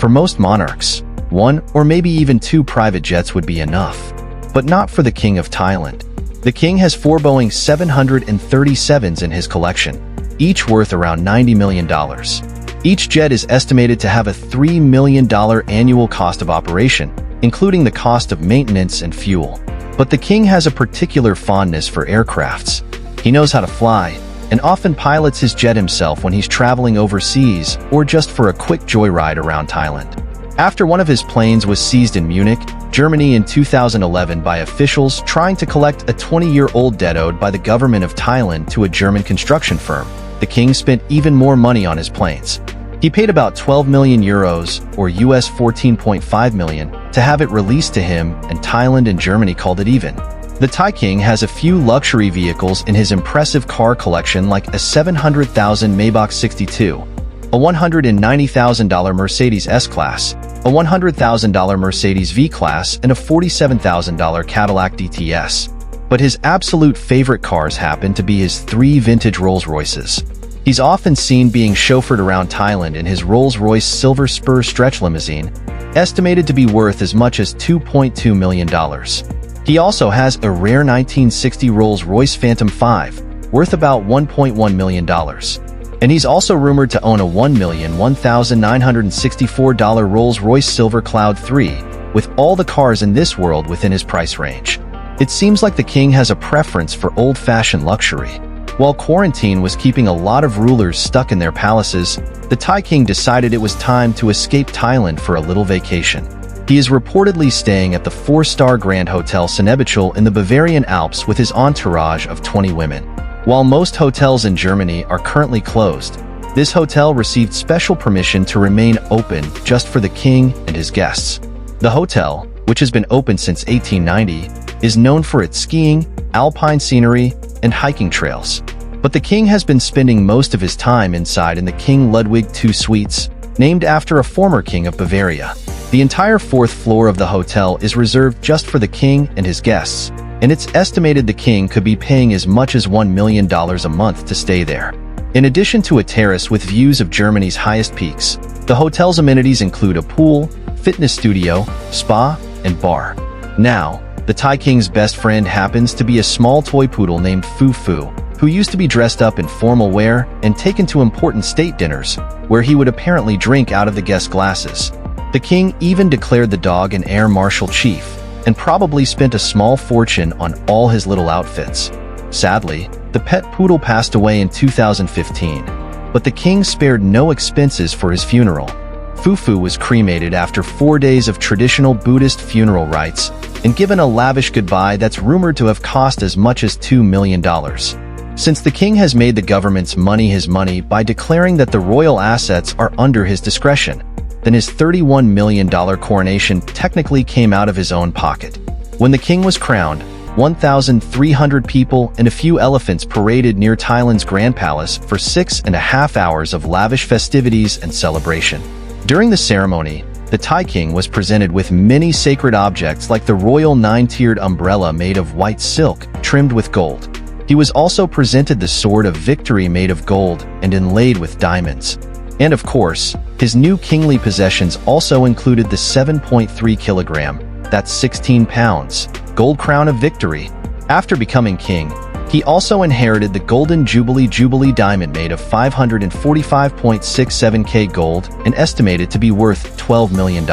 For most monarchs, one or maybe even two private jets would be enough. But not for the King of Thailand. The king has 4 Boeing 737s in his collection, each worth around $90 million. Each jet is estimated to have a $3 million annual cost of operation, including the cost of maintenance and fuel. But the king has a particular fondness for aircrafts. He knows how to fly, and often pilots his jet himself when he's traveling overseas or just for a quick joyride around Thailand. After one of his planes was seized in Munich, Germany in 2011 by officials trying to collect a 20-year-old debt owed by the government of Thailand to a German construction firm, the king spent even more money on his planes. He paid about 12 million euros, or US 14.5 million, to have it released to him, and Thailand and Germany called it even. The Thai king has a few luxury vehicles in his impressive car collection, like a $700,000 Maybach 62, a $190,000 Mercedes S-Class, a $100,000 Mercedes V-Class, and a $47,000 Cadillac DTS. But his absolute favorite cars happen to be his 3 vintage Rolls-Royces. He's often seen being chauffeured around Thailand in his Rolls-Royce Silver Spur stretch limousine, estimated to be worth as much as $2.2 million. He also has a rare 1960 Rolls-Royce Phantom 5, worth about $1.1 million. And he's also rumored to own a $1,001,964 Rolls-Royce Silver Cloud 3, with all the cars in this world within his price range. It seems like the king has a preference for old-fashioned luxury. While quarantine was keeping a lot of rulers stuck in their palaces, the Thai king decided it was time to escape Thailand for a little vacation. He is reportedly staying at the 4-star Grand Hotel Sonnenbüttel in the Bavarian Alps with his entourage of 20 women. While most hotels in Germany are currently closed, this hotel received special permission to remain open just for the king and his guests. The hotel, which has been open since 1890, is known for its skiing, alpine scenery, and hiking trails. But the king has been spending most of his time inside in the King Ludwig II suites, named after a former king of Bavaria. The entire 4th floor of the hotel is reserved just for the king and his guests, and it's estimated the king could be paying as much as $1 million a month to stay there. In addition to a terrace with views of Germany's highest peaks, the hotel's amenities include a pool, fitness studio, spa, and bar. Now, the Thai king's best friend happens to be a small toy poodle named Fufu, who used to be dressed up in formal wear and taken to important state dinners, where he would apparently drink out of the guest glasses. The king even declared the dog an air marshal chief, and probably spent a small fortune on all his little outfits. Sadly, the pet poodle passed away in 2015, but the king spared no expenses for his funeral. Fufu was cremated after 4 days of traditional Buddhist funeral rites and given a lavish goodbye that's rumored to have cost as much as $2 million. Since the king has made the government's money his money by declaring that the royal assets are under his discretion, then his $31 million coronation technically came out of his own pocket. When the king was crowned, 1,300 people and a few elephants paraded near Thailand's Grand Palace for 6.5 hours of lavish festivities and celebration. During the ceremony, the Thai king was presented with many sacred objects like the royal 9-tiered umbrella made of white silk, trimmed with gold. He was also presented the sword of victory made of gold and inlaid with diamonds. And of course, his new kingly possessions also included the 7.3 kilogram, that's 16 pounds, gold crown of victory. After becoming king, he also inherited the Golden Jubilee diamond made of 545.67K gold and estimated to be worth $12 million.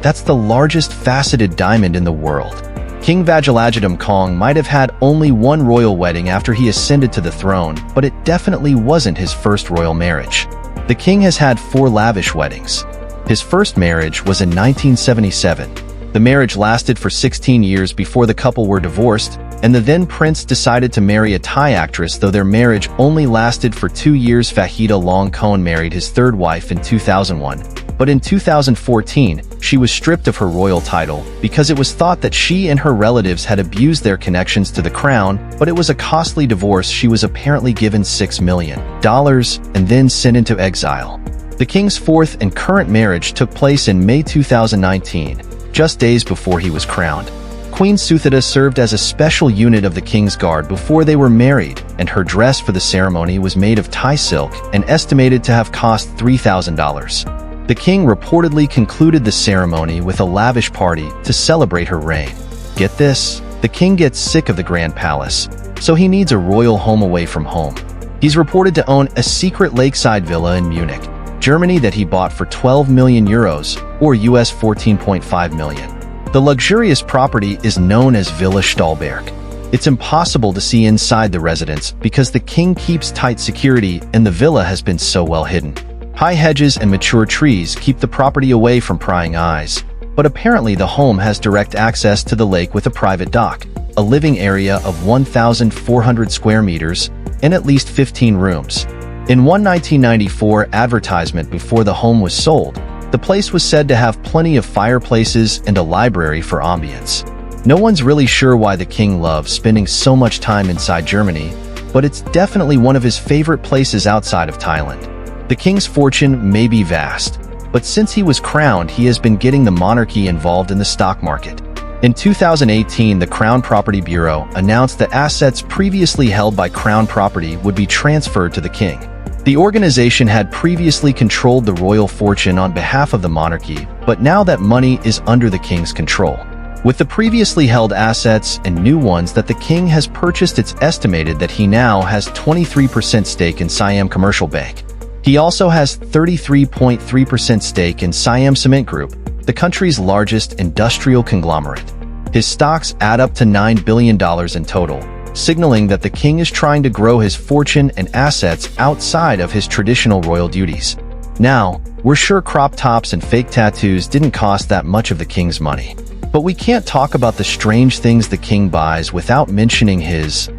That's the largest faceted diamond in the world. King Vajiralongkorn Kong might have had only one royal wedding after he ascended to the throne, but it definitely wasn't his first royal marriage. The king has had 4 lavish weddings. His first marriage was in 1977. The marriage lasted for 16 years before the couple were divorced, and the then prince decided to marry a Thai actress, though their marriage only lasted for 2 years. Vajiralongkorn Kong married his 3rd wife in 2001, but in 2014, she was stripped of her royal title because it was thought that she and her relatives had abused their connections to the crown, but it was a costly divorce. She was apparently given $6 million and then sent into exile. The king's 4th and current marriage took place in May 2019, just days before he was crowned. Queen Suthida served as a special unit of the king's guard before they were married, and her dress for the ceremony was made of Thai silk and estimated to have cost $3,000. The king reportedly concluded the ceremony with a lavish party to celebrate her reign. Get this, the king gets sick of the grand palace, so he needs a royal home away from home. He's reported to own a secret lakeside villa in Munich, Germany that he bought for 12 million euros, or US 14.5 million. The luxurious property is known as Villa Stahlberg. It's impossible to see inside the residence because the king keeps tight security and the villa has been so well hidden. High hedges and mature trees keep the property away from prying eyes, but apparently the home has direct access to the lake with a private dock, a living area of 1,400 square meters, and at least 15 rooms. In one 1994 advertisement before the home was sold, the place was said to have plenty of fireplaces and a library for ambience. No one's really sure why the king loves spending so much time inside Germany, but it's definitely one of his favorite places outside of Thailand. The king's fortune may be vast, but since he was crowned, he has been getting the monarchy involved in the stock market. In 2018, the Crown Property Bureau announced that assets previously held by Crown Property would be transferred to the king. The organization had previously controlled the royal fortune on behalf of the monarchy, but now that money is under the king's control. With the previously held assets and new ones that the king has purchased, it's estimated that he now has 23% stake in Siam Commercial Bank. He also has 33.3% stake in Siam Cement Group, the country's largest industrial conglomerate. His stocks add up to $9 billion in total, signaling that the king is trying to grow his fortune and assets outside of his traditional royal duties. Now, we're sure crop tops and fake tattoos didn't cost that much of the king's money. But we can't talk about the strange things the king buys without mentioning his,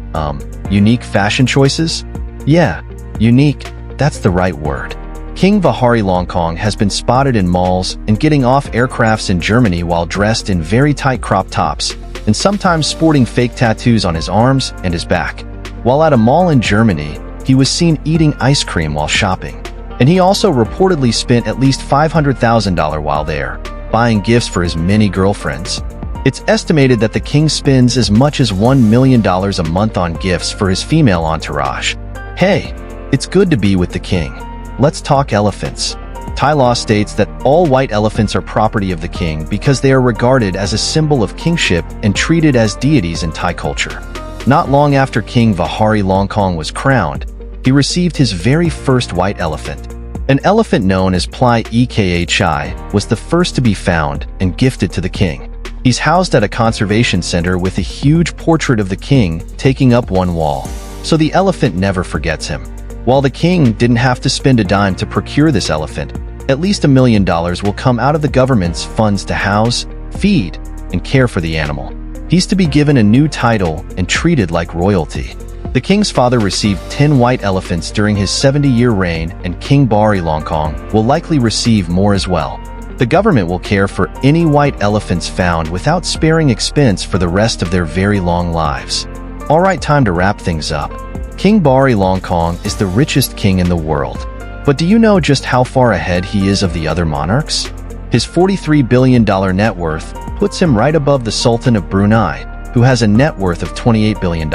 unique fashion choices? Yeah, unique, that's the right word. King Vajiralongkorn has been spotted in malls and getting off aircrafts in Germany while dressed in very tight crop tops, and sometimes sporting fake tattoos on his arms and his back. While at a mall in Germany, he was seen eating ice cream while shopping. And he also reportedly spent at least $500,000 while there, buying gifts for his many girlfriends. It's estimated that the king spends as much as $1 million a month on gifts for his female entourage. Hey, it's good to be with the king. Let's talk elephants. Thai law states that all white elephants are property of the king because they are regarded as a symbol of kingship and treated as deities in Thai culture. Not long after King Vajiralongkorn was crowned, he received his very first white elephant. An elephant known as Plai Eka Chai was the first to be found and gifted to the king. He's housed at a conservation center with a huge portrait of the king taking up one wall, so the elephant never forgets him. While the king didn't have to spend a dime to procure this elephant, at least $1 million will come out of the government's funds to house, feed, and care for the animal. He's to be given a new title and treated like royalty. The king's father received 10 white elephants during his 70-year reign, and King Vajiralongkorn will likely receive more as well. The government will care for any white elephants found without sparing expense for the rest of their very long lives. Alright, time to wrap things up. King Vajiralongkorn is the richest king in the world. But do you know just how far ahead he is of the other monarchs? His $43 billion net worth puts him right above the Sultan of Brunei, who has a net worth of $28 billion.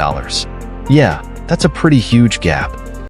Yeah, that's a pretty huge gap.